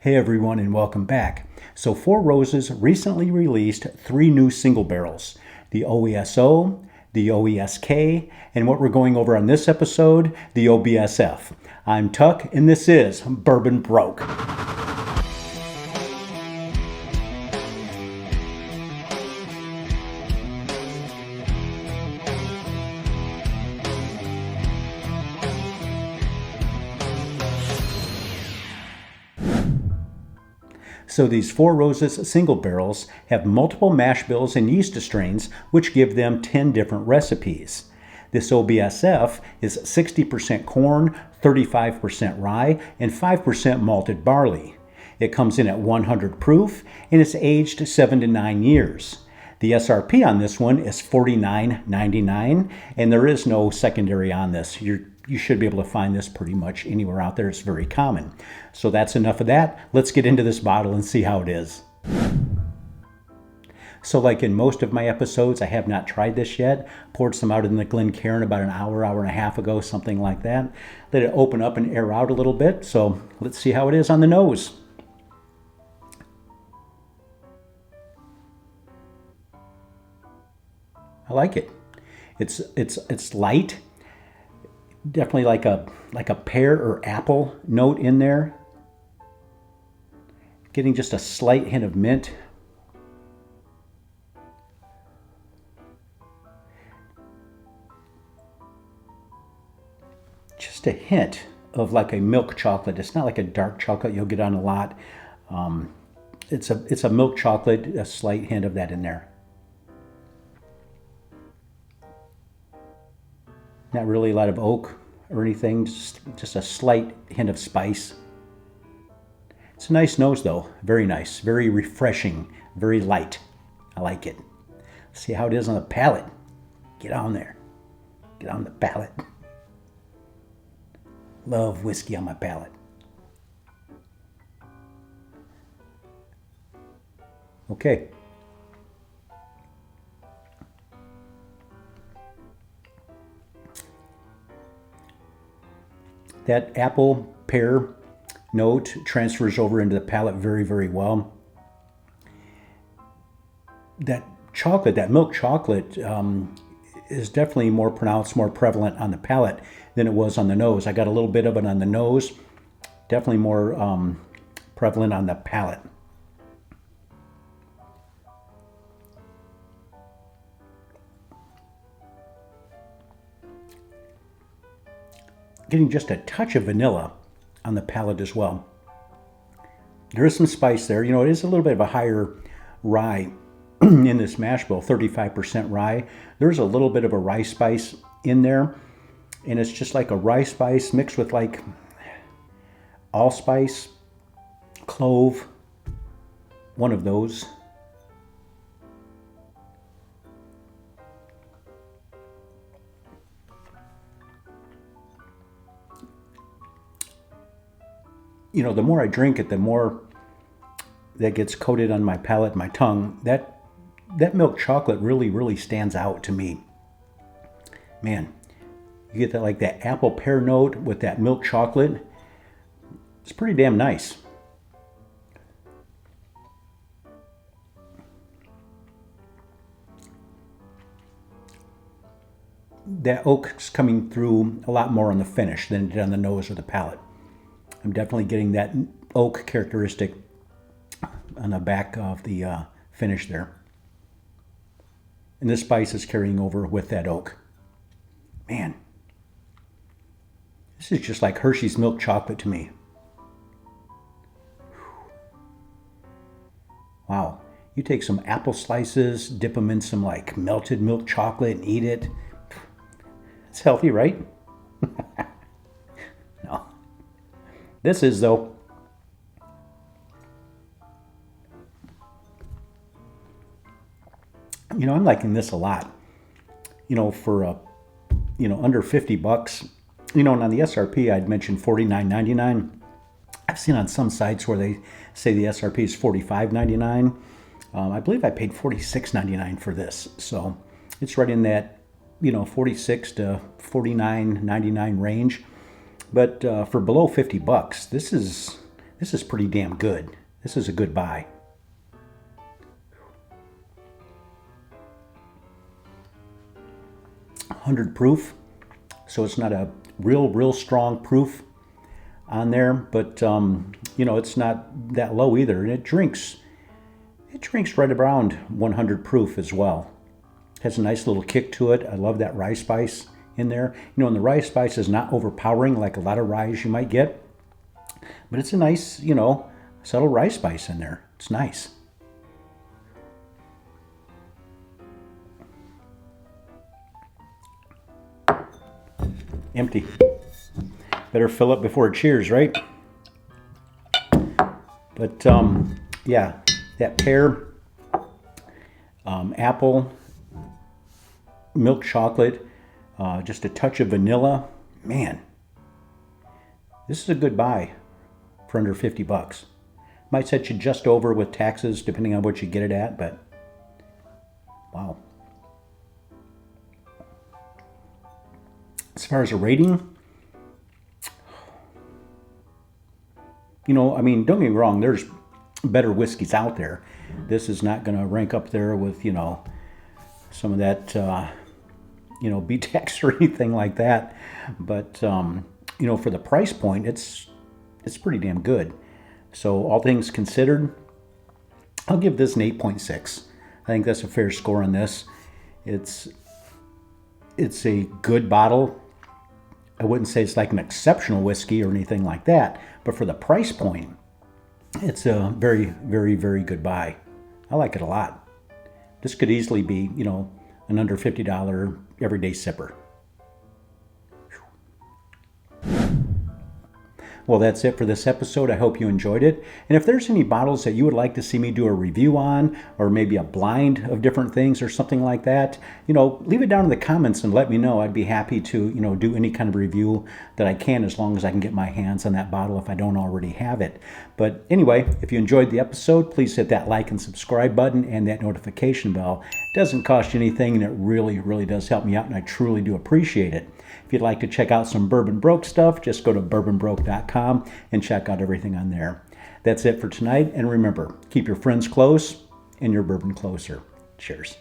Hey everyone, and welcome back. So Four Roses recently released 3 new single barrels, the OESO, the OESK, and what we're going over on this episode, the OBSF. I'm Tuck, and this is Bourbon Broke. So these Four Roses single barrels have multiple mash bills and yeast strains, which give them 10 different recipes. This OBSF is 60% corn, 35% rye, and 5% malted barley. It comes in at 100 proof, and it's aged 7 to 9 years. The SRP on this one is $49.99, and there is no secondary on this. You should be able to find this pretty much anywhere out there. It's very common. So that's enough of that. Let's get into this bottle and see how it is. So like in most of my episodes, I have not tried this yet. Poured some out in the Glencairn about an hour and a half ago, something like that. Let it open up and air out a little bit. So let's see how it is on the nose. I like it. It's light. Definitely like a pear or apple note in there. Getting just a slight hint of mint. Just a hint of like a milk chocolate. It's not like a dark chocolate you'll get on a lot. It's a milk chocolate, a slight hint of that in there. Not really a lot of oak or anything, just a slight hint of spice. It's a nice nose though, very nice, very refreshing, very light. I like it. See how it is on the palate. Get on there. Get on the palate. Love whiskey on my palate. Okay. That apple pear note transfers over into the palate very, very well. That chocolate, that milk chocolate, is definitely more pronounced, more prevalent on the palate than it was on the nose. I got a little bit of it on the nose, definitely more prevalent on the palate. Getting just a touch of vanilla on the palate as well. There is some spice there. You know, it is a little bit of a higher rye in this mash bill, 35% rye. There's a little bit of a rye spice in there, and it's just like a rye spice mixed with like allspice, clove, one of those. You know, the more I drink it, the more that gets coated on my palate, my tongue. That milk chocolate really, really stands out to me. Man, you get that like that apple pear note with that milk chocolate. It's pretty damn nice. That oak's coming through a lot more on the finish than it did on the nose or the palate. I'm definitely getting that oak characteristic on the back of the finish there. And this spice is carrying over with that oak. Man, this is just like Hershey's milk chocolate to me. Wow, you take some apple slices, dip them in some like melted milk chocolate and eat it. It's healthy, right? No. This is though. You know, I'm liking this a lot. You know, for under $50. You know, and on the SRP, I'd mentioned $49.99. I've seen on some sites where they say the SRP is $45.99. I believe I paid $46.99 for this, so it's right in that $46 to $49.99 range. But for below $50, this is This is pretty damn good. This is a good buy. .100 proof, so it's not a real strong proof on there, but you know, it's not that low either, and it drinks right around 100 proof as well. Has a nice little kick to it. I love that rye spice in there. You know, and the rye spice is not overpowering like a lot of ryes you might get, but it's a nice, you know, subtle rye spice in there. It's nice. Empty. Better fill up before it cheers, right? But yeah, that pear, apple, milk chocolate, just a touch of vanilla. Man, this is a good buy for under 50 bucks. Might set you just over with taxes depending on what you get it at, but wow. As far as a rating, you know, I mean, don't get me wrong, there's better whiskeys out there. This is not going to rank up there with, you know, some of that, you know, BTEX or anything like that. But, you know, for the price point, it's pretty damn good. So all things considered, I'll give this an 8.6. I think that's a fair score on this. It's a good bottle. I wouldn't say it's like an exceptional whiskey or anything like that, but for the price point, it's a very, very, very good buy. I like it a lot. This could easily be, you know, an under $50 everyday sipper. Well, that's it for this episode. I hope you enjoyed it. And if there's any bottles that you would like to see me do a review on, or maybe a blind of different things or something like that, you know, leave it down in the comments and let me know. I'd be happy to, you know, do any kind of review that I can, as long as I can get my hands on that bottle if I don't already have it. But anyway, if you enjoyed the episode, please hit that like and subscribe button and that notification bell. It doesn't cost you anything, and it really, really does help me out, and I truly do appreciate it. If you'd like to check out some Bourbon Broke stuff, just go to bourbonbroke.com and check out everything on there. That's it for tonight, and remember, keep your friends close and your bourbon closer. Cheers.